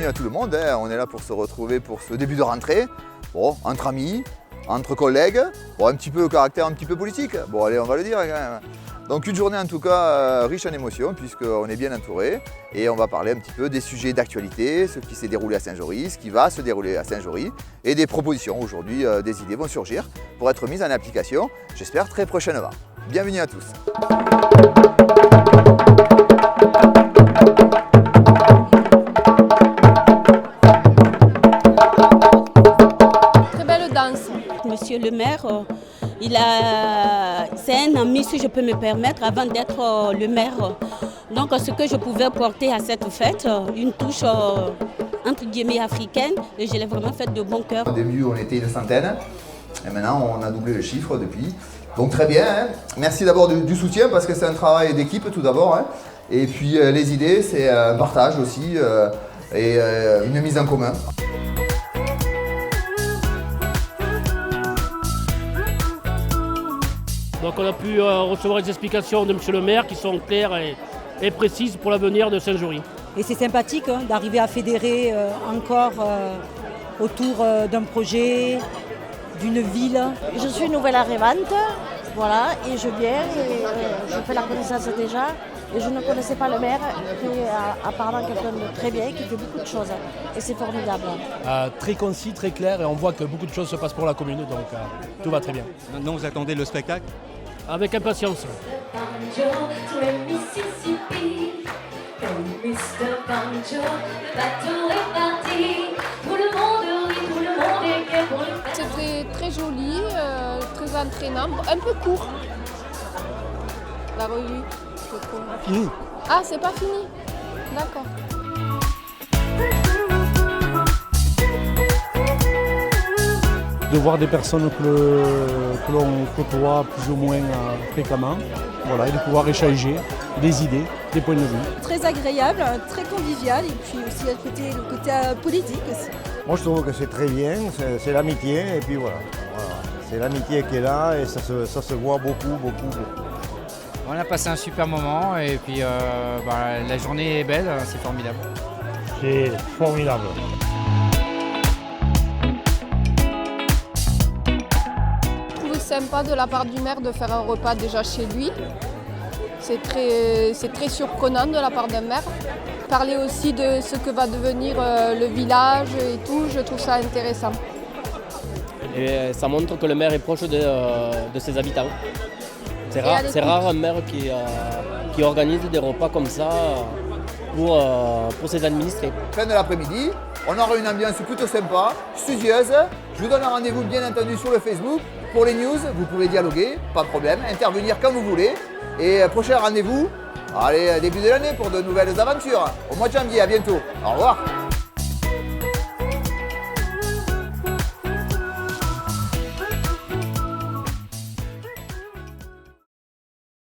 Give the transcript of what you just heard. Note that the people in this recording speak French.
bienvenue à tout le monde. On est là pour se retrouver pour ce début de rentrée. Bon, entre amis, entre collègues. Bon, un petit peu caractère un petit peu politique. Bon, allez, on va le dire quand même. Donc une journée en tout cas riche en émotions puisqu'on est bien entouré. Et on va parler un petit peu des sujets d'actualité, ce qui s'est déroulé à Saint-Jory, ce qui va se dérouler à Saint-Jory. Et des propositions. Aujourd'hui, des idées vont surgir pour être mises en application, j'espère très prochainement. Bienvenue à tous. Monsieur le maire, c'est un ami, si je peux me permettre, avant d'être le maire. Donc ce que je pouvais porter à cette fête, une touche entre guillemets africaine, et je l'ai vraiment faite de bon cœur. Au début, on était une centaine, et maintenant on a doublé le chiffre depuis. Donc très bien, hein. Merci d'abord du soutien parce que c'est un travail d'équipe tout d'abord. Hein. Et puis les idées, c'est un partage aussi et une mise en commun. Donc on a pu recevoir des explications de M. le maire qui sont claires et précises pour l'avenir de Saint-Jory. Et c'est sympathique d'arriver à fédérer encore autour d'un projet, d'une ville. Je suis nouvelle arrivante, voilà, et je viens, je fais la connaissance déjà. Et je ne connaissais pas le maire, qui est apparemment quelqu'un de très bien, qui fait beaucoup de choses. Et c'est formidable. Très concis, très clair, et on voit que beaucoup de choses se passent pour la commune, donc tout va très bien. Maintenant, vous attendez le spectacle ? Avec impatience. C'était très joli, très entraînant, un peu court, la revue. Fini. Ah, c'est pas fini. D'accord. De voir des personnes que l'on côtoie plus ou moins fréquemment, voilà, et de pouvoir échanger des idées, des points de vue. Très agréable, très convivial, et puis aussi le côté politique aussi. Moi je trouve que c'est très bien, c'est l'amitié, et puis voilà. C'est l'amitié qui est là, et ça se voit beaucoup. On a passé un super moment et puis la journée est belle, c'est formidable. C'est formidable. Je trouve sympa de la part du maire de faire un repas déjà chez lui. C'est très surprenant de la part d'un maire. Parler aussi de ce que va devenir le village et tout, je trouve ça intéressant. Et ça montre que le maire est proche de ses habitants. C'est rare un maire qui organise des repas comme ça pour ses administrés. Fin de l'après-midi, on aura une ambiance plutôt sympa, studieuse. Je vous donne un rendez-vous bien entendu sur le Facebook. Pour les news, vous pouvez dialoguer, pas de problème, intervenir quand vous voulez. Et prochain rendez-vous, allez, début de l'année pour de nouvelles aventures. Au mois de janvier, à bientôt. Au revoir.